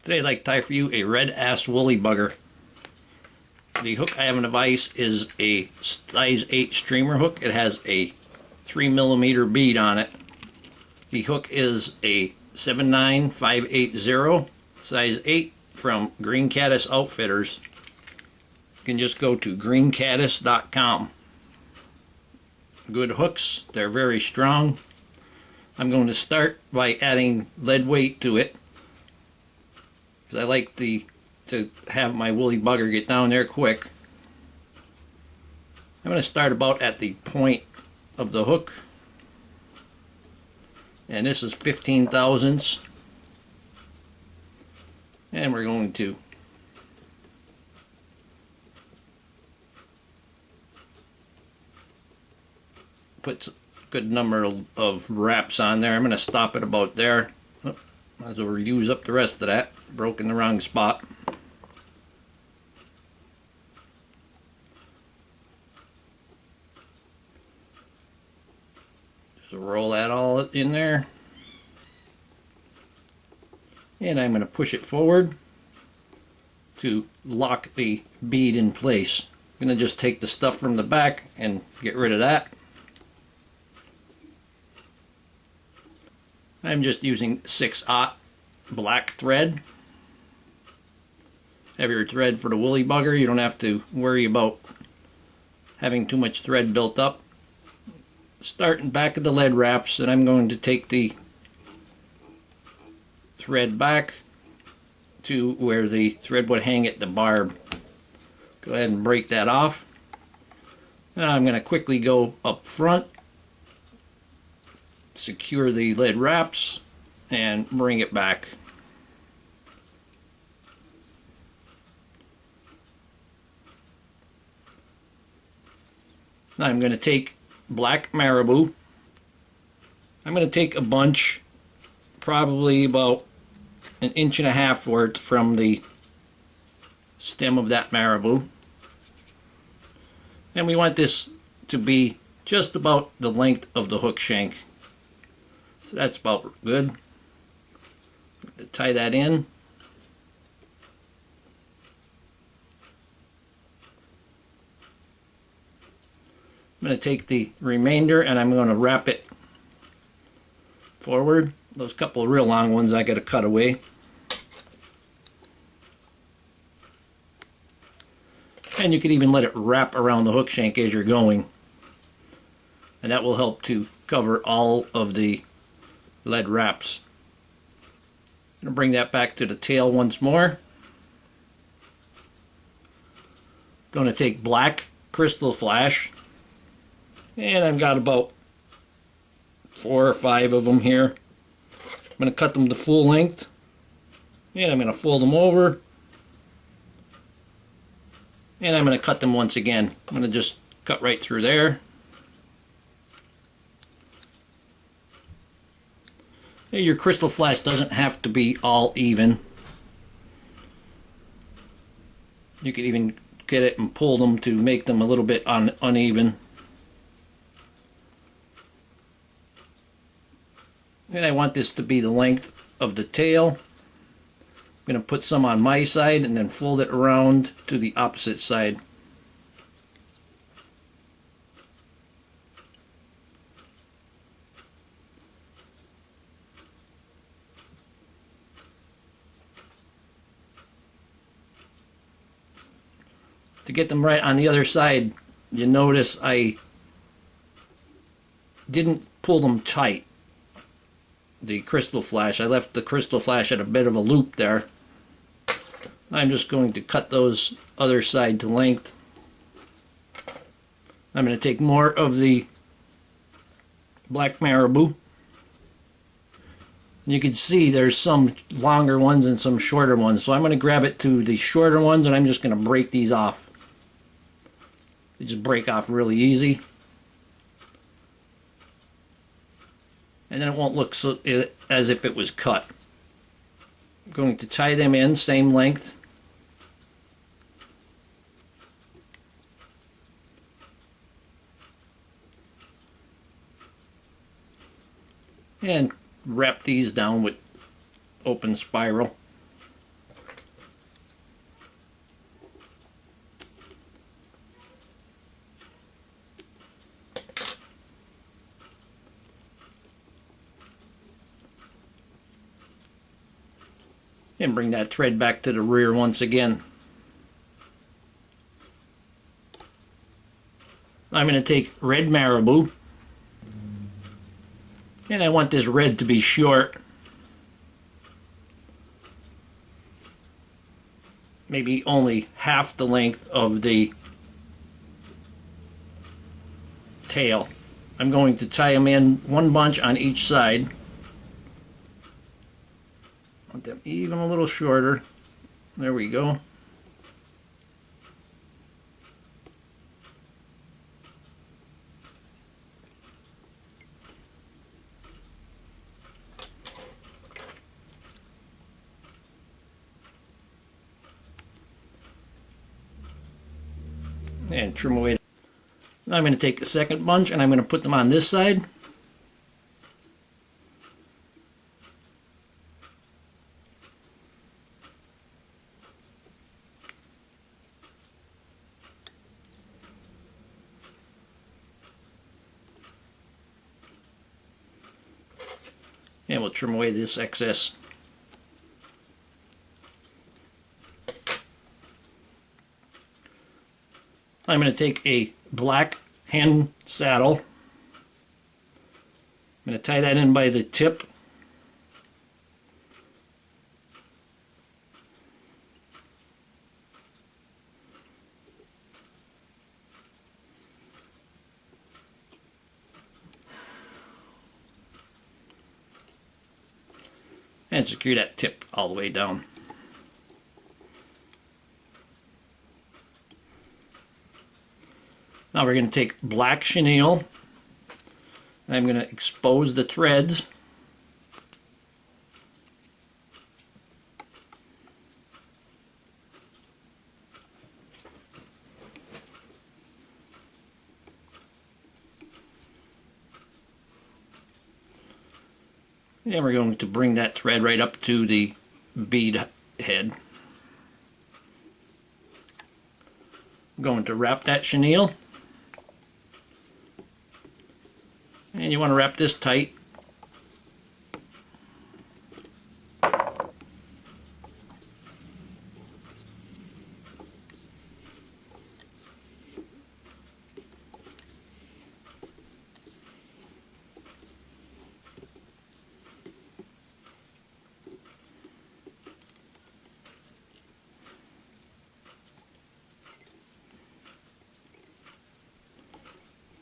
Today I'd like to tie for you a red-ass woolly-bugger. The hook I have in the vise is a size 8 streamer hook. It has a 3mm bead on it. The hook is a 79580 size 8 from Green Caddis Outfitters. You can just go to greencaddis.com. Good hooks, they're very strong. I'm going to start by adding lead weight to it, because I like to have my woolly-bugger get down there quick. I'm going to start about at the point of the hook, and this is 15 thousandths, and we're going to put a good number of wraps on there. I'm going to stop it about there. Oh, might as well use up the rest of that. Broke in the wrong spot. Just roll that all in there. And I'm going to push it forward to lock the bead in place. I'm going to just take the stuff from the back and get rid of that. I'm just using 6/0 black thread. Heavier thread for the woolly-bugger. You don't have to worry about having too much thread built up. Starting back of the lead wraps, and I'm going to take the thread back to where the thread would hang at the barb. Go ahead and break that off. Now I'm going to quickly go up front, secure the lead wraps, and bring it back. Now I'm going to take black marabou. I'm going to take a bunch, probably about 1.5 inches worth from the stem of that marabou. And we want this to be just about the length of the hook shank. So that's about good. Tie that in. I'm going to take the remainder and I'm going to wrap it forward. Those couple of real long ones I got to cut away. And you could even let it wrap around the hook shank as you're going. And that will help to cover all of the lead wraps. I'm going to bring that back to the tail once more. Going to take black crystal flash, and I've got about 4 or 5 of them here. I'm going to cut them to full length, and I'm going to fold them over, and I'm going to cut them once again. I'm going to just cut right through there. Your crystal flash doesn't have to be all even. You could even get it and pull them to make them a little bit uneven. And I want this to be the length of the tail. I'm going to put some on my side and then fold it around to the opposite side. To get them right on the other side, you notice I didn't pull them tight, the crystal flash. I left the crystal flash at a bit of a loop there. I'm just going to cut those other side to length. I'm going to take more of the black marabou. You can see there's some longer ones and some shorter ones, so I'm going to grab it to the shorter ones and I'm just going to break these off. They just break off really easy. And then it won't look so, as if it was cut. I'm going to tie them in, same length. And wrap these down with open spiral. And bring that thread back to the rear once again. I'm going to take red marabou, and I want this red to be short, maybe only half the length of the tail. I'm going to tie them in one bunch on each side. Want them even a little shorter. There we go. And trim away. Now I'm going to take a second bunch and I'm going to put them on this side. And we'll trim away this excess. I'm going to take a black hen saddle. I'm going to tie that in by the tip. And secure that tip all the way down. Now we're going to take black chenille, and I'm going to expose the threads. And we're going to bring that thread right up to the bead head. I'm going to wrap that chenille. And you want to wrap this tight.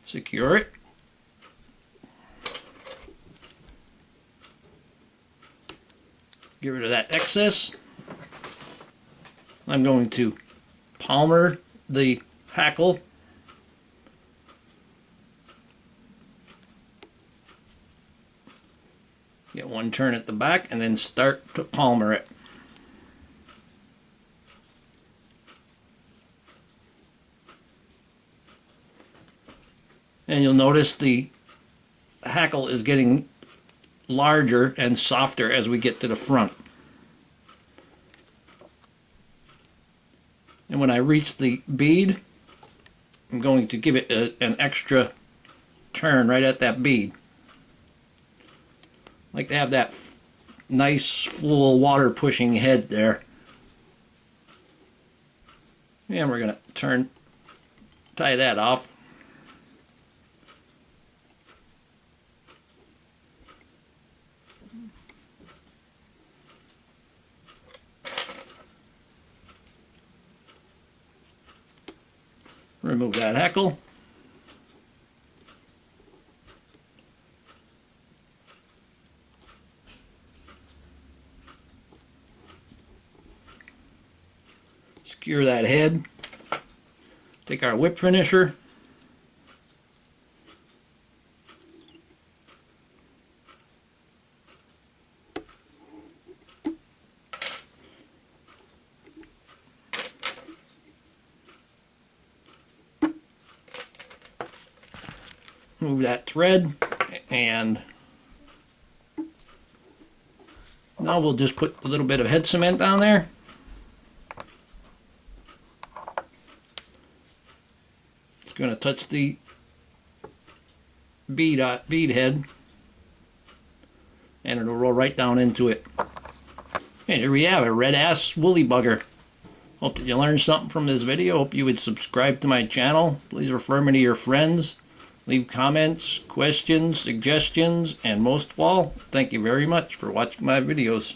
Secure it. Get rid of that excess. I'm going to palmer the hackle. Get one turn at the back and then start to palmer it. And you'll notice the hackle is getting larger and softer as we get to the front. And when I reach the bead, I'm going to give it an extra turn right at that bead. I like to have that nice full water pushing head there. And we're going to tie that off. Remove that hackle. Secure that head. Take our whip finisher. Move that thread, and now we'll just put a little bit of head cement on there. It's going to touch the bead head, and it'll roll right down into it. And here we have a red-ass woolybugger. Hope that you learned something from this video. Hope you would subscribe to my channel. Please refer me to your friends. Leave comments, questions, suggestions, and most of all, thank you very much for watching my videos.